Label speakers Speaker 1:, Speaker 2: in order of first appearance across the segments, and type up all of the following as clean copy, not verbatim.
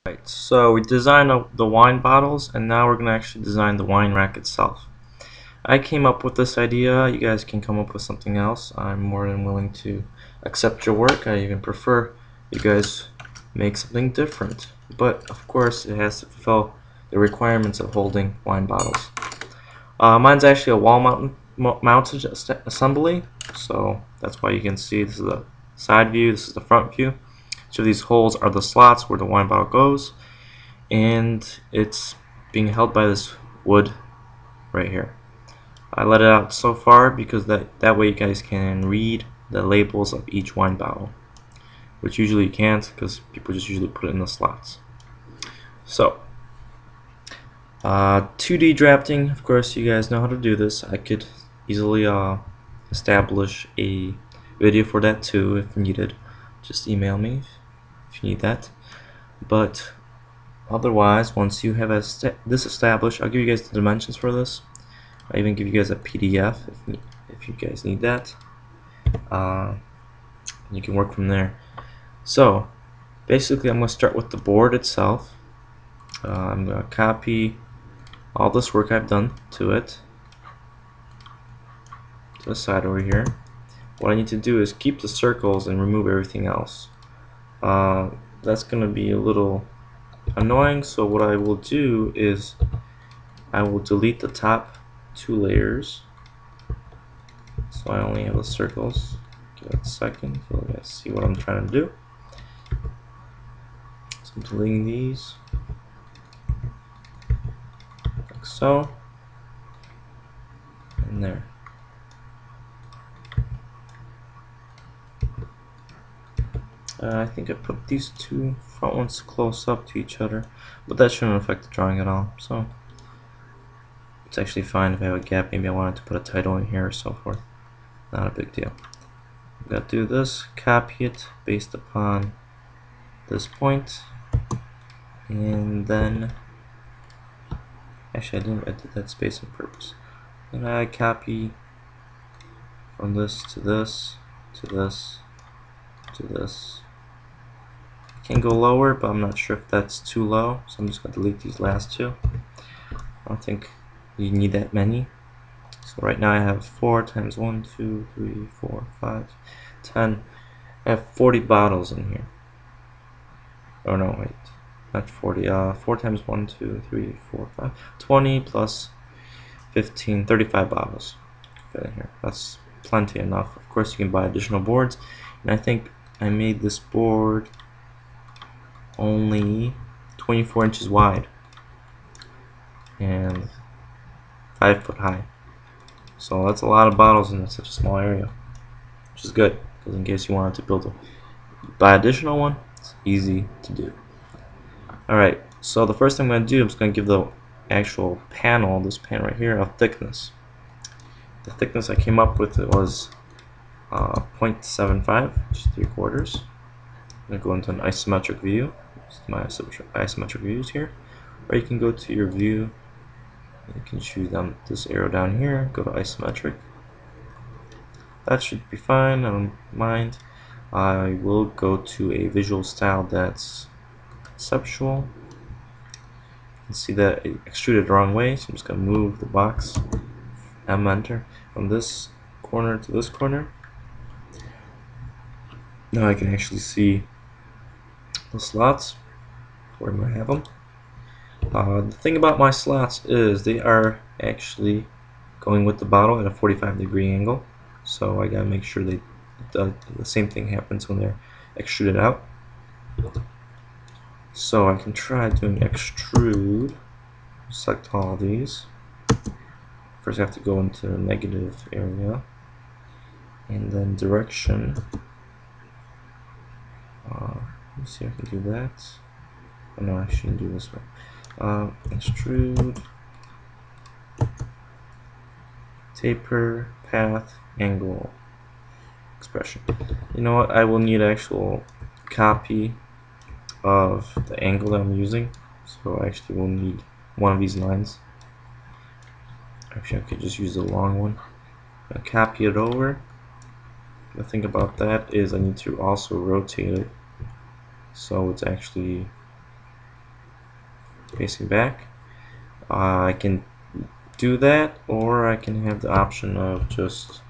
Speaker 1: Right, so we designed the wine bottles, and now we're going to actually design the wine rack itself. I came up with this idea. You guys can come up with something else. I'm more than willing to accept your work. I even prefer you guys make something different. But of course, it has to fulfill the requirements of holding wine bottles. Mine's actually a mounted assembly, so that's why you can see this is the side view, this is the front view. Each of these holes are the slots where the wine bottle goes, and it's being held by this wood right here. I let it out so far because that way you guys can read the labels of each wine bottle, which usually you can't because people just usually put it in the slots. So 2D drafting, of course you guys know how to do this. I could easily establish a video for that too if needed. Just email me if you need that. But otherwise, once you have this established, I'll give you guys the dimensions for this. I'll even give you guys a PDF if you guys need that. You can work from there. So basically I'm going to start with the board itself. I'm going to copy all this work I've done to it, to the side over here. What I need to do is keep the circles and remove everything else. That's going to be a little annoying, so what I will do is I will delete the top 2 layers, so I only have the circles. Give it a second so you guys see what I'm trying to do. So I'm deleting these like so, and there. I think I put these 2 front ones close up to each other, but that shouldn't affect the drawing at all, so it's actually fine if I have a gap. Maybe I wanted to put a title in here or so forth. Not a big deal. I'm going to do this, copy it based upon this point, and then actually I did that space on purpose. Then I copy from this to this to this to this. I can go lower, but I'm not sure if that's too low, so I'm just going to delete these last 2. I don't think you need that many. So right now I have 4 times 1, 2, 3, 4, 5, 10. I have 40 bottles in here. Oh no, wait. Not 40. 4 times 1, 2, 3, 4, 5. 20 plus 15, 35 bottles fit in here. That's plenty enough. Of course, you can buy additional boards. And I think I made this board only 24 inches wide and 5 foot high. So that's a lot of bottles in such a small area, which is good, because in case you wanted to buy additional one, it's easy to do. Alright, so the first thing I'm going to do, I'm just going to give the actual panel, this panel right here, a thickness. The thickness I came up with was 0.75, which is 3/4. I'm going to go into an isometric view. This is my isometric views here. Or you can go to your view. You can choose this arrow down here, go to isometric. That should be fine, I don't mind. I will go to a visual style that's conceptual. You can see that it extruded the wrong way, so I'm just going to move the box, enter, from this corner to this corner. Now I can actually see the slots where I'm going to have them. The thing about my slots is they are actually going with the bottle at a 45-degree angle, so I gotta make sure the same thing happens when they're extruded out. So I can try doing extrude, select all these. First I have to go into the negative area, and then direction. Let me see if I can do that. Oh no, I shouldn't do this way. Extrude, taper, path, angle, expression. You know what? I will need an actual copy of the angle that I'm using, so I actually will need one of these lines. Actually, I could just use the long one. I'll copy it over. The thing about that is I need to also rotate it so it's actually facing back. I can do that, or I can have the option of just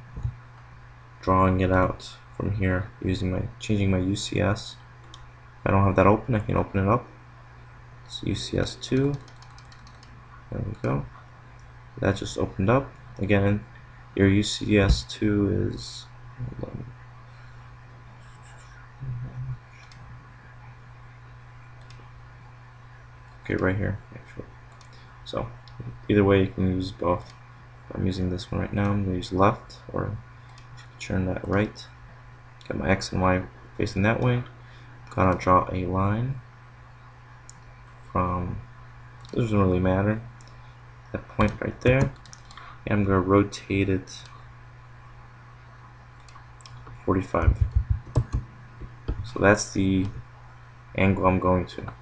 Speaker 1: drawing it out from here using changing my UCS. If I don't have that open, I can open it up. It's UCS2. There we go. That just opened up. Again, your UCS2 is, okay, right here actually. So either way, you can use both. I'm using this one right now. I'm going to use left, or turn that right. Got my X and Y facing that way. I'm going to draw a line from, it doesn't really matter, that point right there. And I'm going to rotate it 45. So that's the angle I'm going to.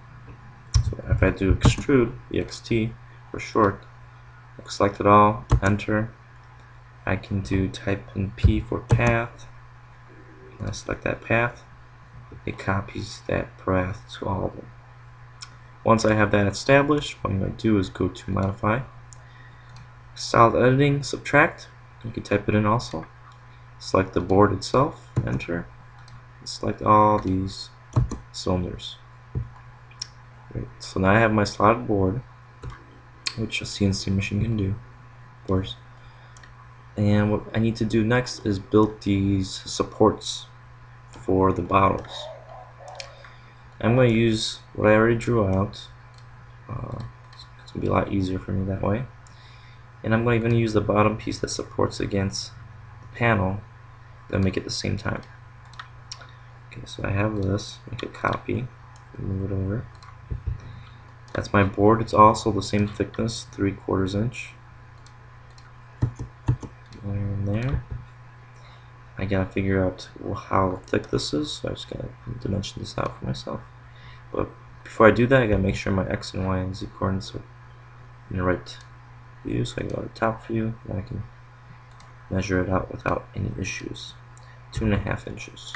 Speaker 1: So if I do extrude, EXT for short, select it all, enter. I can do type in P for path. And I select that path. It copies that path to all of them. Once I have that established, what I'm going to do is go to modify, solid editing, subtract. You can type it in also. Select the board itself, enter. Select all these cylinders. Great. So now I have my slotted board, which a CNC machine can do, of course. And what I need to do next is build these supports for the bottles. I'm going to use what I already drew out. It's going to be a lot easier for me that way. And I'm going to even use the bottom piece that supports against the panel, then make it the same time. Okay, so I have this, make a copy, move it over. That's my board. It's also the same thickness, 3/4 inch. And there. I gotta figure out how thick this is, so I just gotta dimension this out for myself. But before I do that, I gotta make sure my X and Y and Z coordinates are in the right view. So I go to top view, and I can measure it out without any issues. 2.5 inches.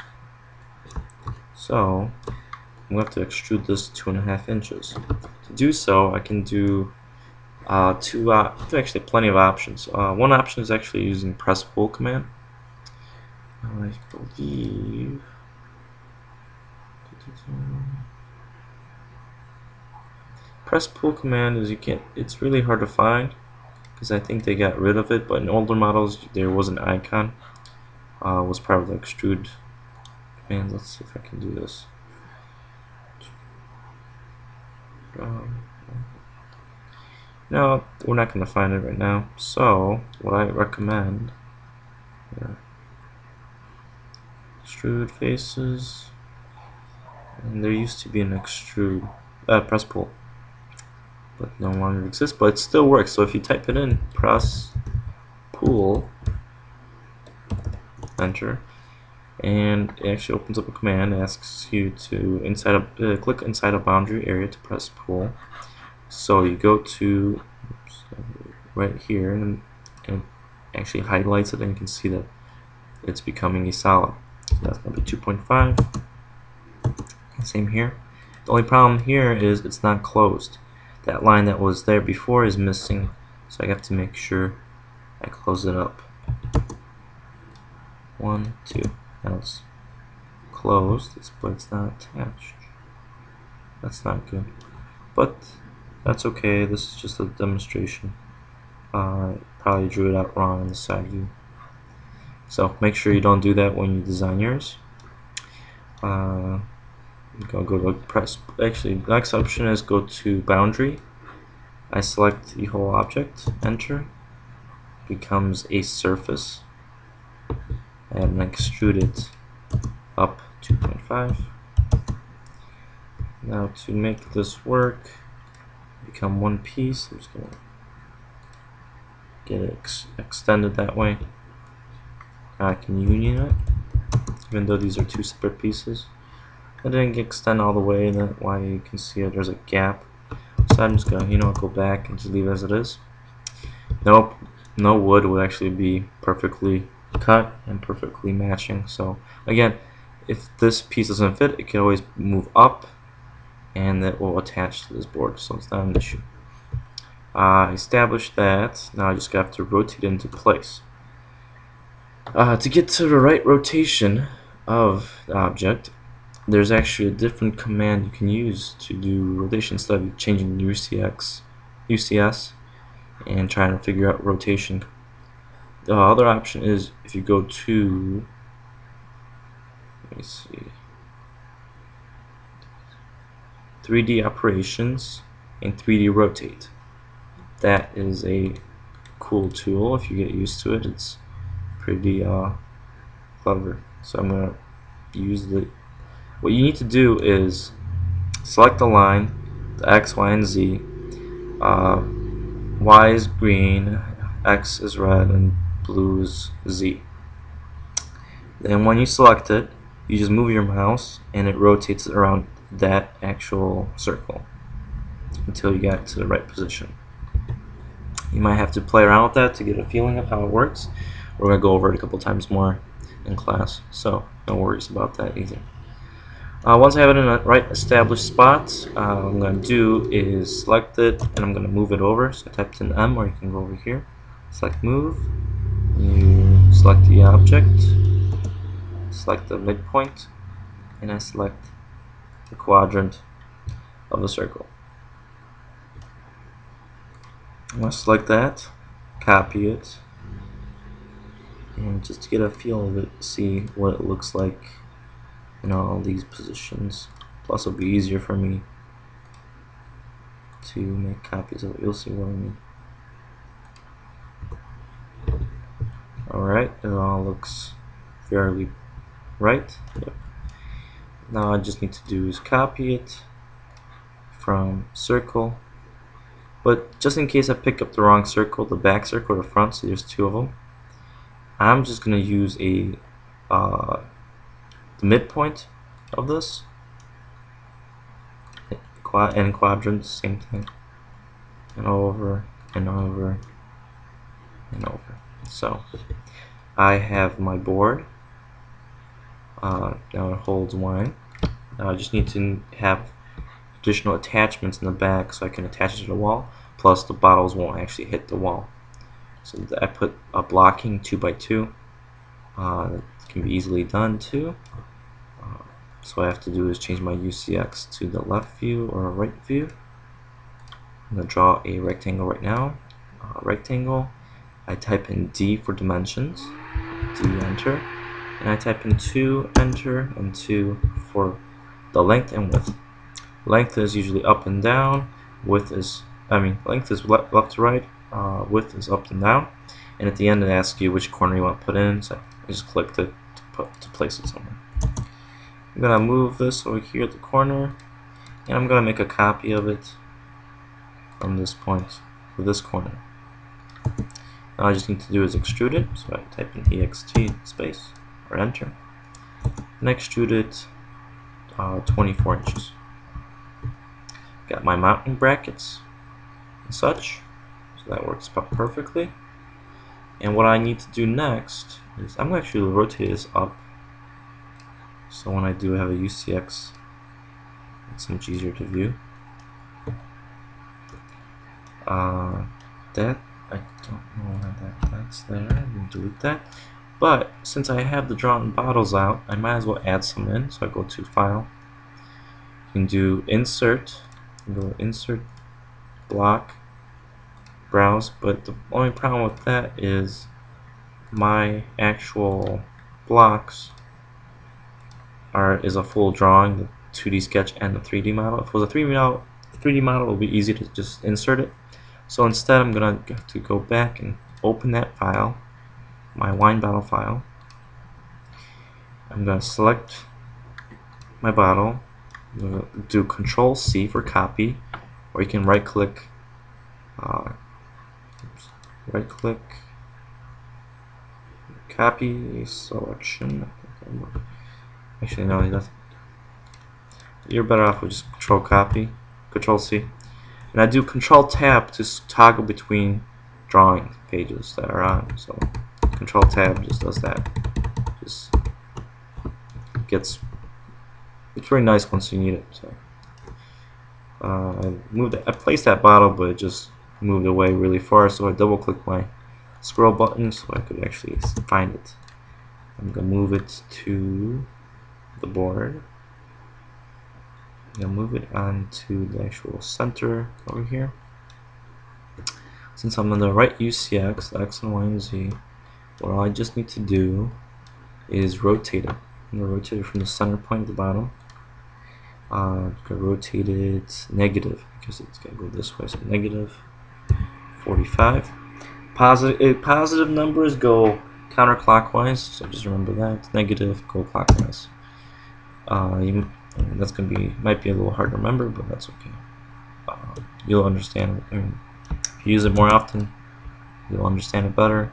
Speaker 1: So I'm going to have to extrude this 2.5 inches. To do so, I can do actually plenty of options. One option is actually using press pull command. I believe press pull command is it's really hard to find because I think they got rid of it, but in older models there was an icon. Was part of the extrude command. Let's see if I can do this. No, we're not going to find it right now. So what I recommend, extrude faces, and there used to be an extrude press pull, but no longer exists, but it still works. So if you type it in, press pull, enter, and it actually opens up a command, asks you to click inside a boundary area to press pull. So you go to right here, and it actually highlights it, and you can see that it's becoming a solid. So that's going to be 2.5. Same here. The only problem here is it's not closed. That line that was there before is missing, so I have to make sure I close it up. 1, 2. Now it's closed, but it's not attached. That's not good. But that's okay. This is just a demonstration. Probably drew it out wrong on the side view. So make sure you don't do that when you design yours. Go to press. Actually, the next option is go to boundary. I select the whole object, enter. Becomes a surface, and extrude it up 2.5. Now to make this work, become one piece. I'm just gonna get it extended that way. Now I can union it, even though these are two separate pieces. I didn't extend all the way, and that's why you can see there's a gap. So I'm just gonna, go back and just leave it as it is. Nope, no wood would actually be perfectly cut and perfectly matching. So again, if this piece doesn't fit, it can always move up and that will attach to this board, so it's not an issue. I established that. Now I just have to rotate it into place. To get to the right rotation of the object, there's actually a different command you can use to do rotation instead of changing UCS and trying to figure out rotation. The other option is if you go to, let me see, 3D operations and 3D rotate. That is a cool tool. If you get used to it, it's pretty clever. So I'm gonna use the. What you need to do is select the line, the X, Y, and Z. Y is green, X is red, and blue is Z. Then when you select it, you just move your mouse and it rotates around that actual circle until you get to the right position. You might have to play around with that to get a feeling of how it works. We're going to go over it a couple times more in class, so no worries about that either. Once I have it in a right established spot, what I'm going to do is select it and I'm going to move it over. So I typed in M, or you can go over here, select move, you select the object, select the midpoint, and I select the quadrant of the circle. I'm going to select that, copy it, and just to get a feel of it, see what it looks like in all these positions. Plus it'll be easier for me to make copies of it. You'll see what I mean. Alright, it all looks fairly right. Yep. Now I just need to do is copy it from circle, but just in case I pick up the wrong circle, the back circle or the front, so there's two of them, I'm just going to use the midpoint of this, and quadrants, same thing, and over and over and over. So I have my board. Now it holds wine. Now I just need to have additional attachments in the back so I can attach it to the wall, plus the bottles won't actually hit the wall. So I put a blocking 2x2. That can be easily done too. So what I have to do is change my UCX to the left view or right view. I'm going to draw a rectangle right now. Rectangle. I type in D for dimensions. D, enter. And I type in 2, enter, and 2 for the length and width. Length is usually up and down. Length is left to right. Width is up and down. And at the end it asks you which corner you want to put in. So I just click it to place it somewhere. I'm gonna move this over here at the corner, and I'm gonna make a copy of it from this point to this corner. Now all I just need to do is extrude it. So I type in EXT space or enter, and extrude it 24 inches. Got my mounting brackets and such, so that works perfectly. And what I need to do next is I'm going to actually rotate this up, so when I do have a UCX, it's much easier to view. That I don't know why that's there. I'm going to delete that. But since I have the drawn bottles out, I might as well add some in. So I go to File. You can do Insert. Go Insert, Block, Browse. But the only problem with that is my actual blocks is a full drawing, the 2D sketch and the 3D model. If it was a 3D model, it would be easy to just insert it. So instead, I'm gonna have to go back and open that file, my wine bottle file. I'm gonna select my bottle. I'm gonna do Control C for copy, or you can right click, copy selection. Actually, no, that's, you're better off with just Control Copy, Control C, and I do Control Tab to toggle between drawing pages that are on. So Control Tab just does that. Just it's very nice once you need it. So I placed that bottle, but it just moved away really far, so I double clicked my scroll button so I could actually find it. I'm gonna move it to the board. I'm gonna move it onto the actual center over here. Since I'm on the right UCX, the X and Y and Z, what I just need to do is rotate it. I'm gonna rotate it from the center point of the bottle. I'm gonna rotate it negative because it's gonna go this way, so negative 45. Positive numbers go counterclockwise, so just remember that. Negative go clockwise. That's gonna might be a little hard to remember, but that's okay. You'll understand. If you use it more often, you'll understand it better.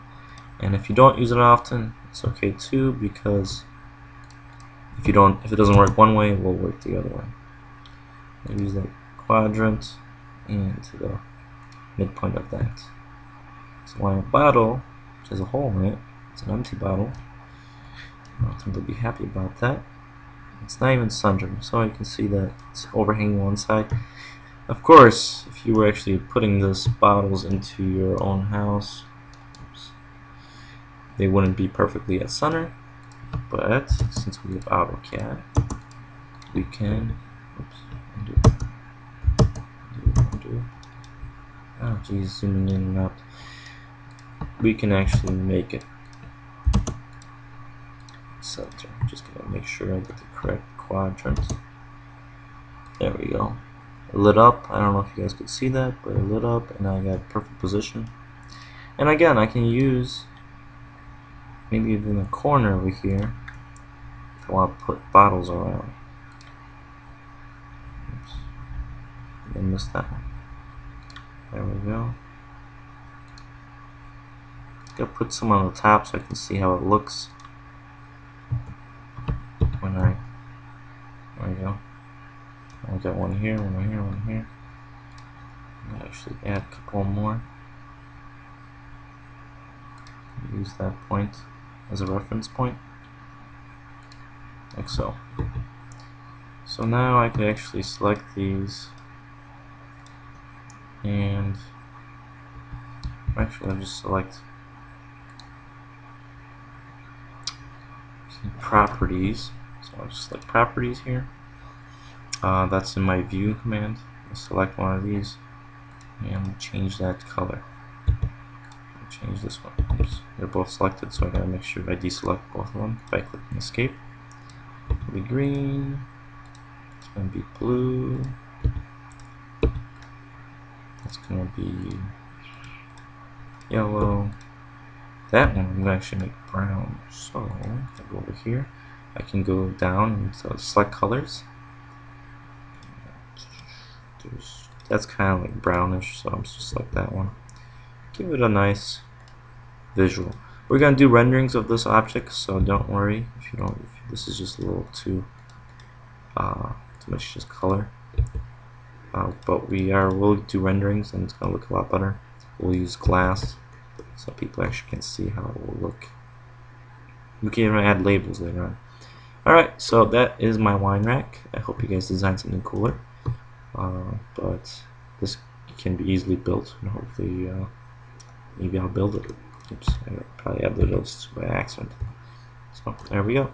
Speaker 1: And if you don't use it often, it's okay too, because if it doesn't work one way, it will work the other way. I use that quadrant and to the midpoint of that. So when a bottle, which has a hole in it, it's an empty bottle, I don't think they'll be happy about that. It's not even sundered, so you can see that it's overhanging one side. Of course, if you were actually putting these bottles into your own house, they wouldn't be perfectly at center, but since we have AutoCAD, we can, oh geez, zooming in and out, we can actually make it center. Just gonna make sure I get the correct quadrant. There we go. It lit up. I don't know if you guys could see that, but it lit up and I got perfect position. And again, I can use maybe even a corner over here if I want to put bottles around. Oops. I missed that one. There we go. Gotta put some on the top so I can see how it looks when there we go. I got one here, one here, one here. I'll actually add a couple more. Use that point as a reference point, like so. So now I can actually select these, and actually I'll just select properties. So I'll just select properties here. That's in my view command. I'll select one of these and change that color. I'll change this one. Oops, they're both selected, so I gotta make sure I deselect both of them by clicking escape. It'll be green. It's gonna be blue. It's gonna be yellow. That one I'm gonna actually make brown. So I go over here. I can go down and select colors. That's kind of like brownish, so I'm just select that one. Give it a nice visual. We're gonna do renderings of this object, so don't worry if you don't. If this is just a little too much just color. But we'll do renderings, and it's gonna look a lot better. We'll use glass, so people actually can see how it will look. We can even add labels later on. Alright, so that is my wine rack. I hope you guys designed something cooler. But this can be easily built, and hopefully maybe I'll build it. Oops, I probably added those by accident. So there we go.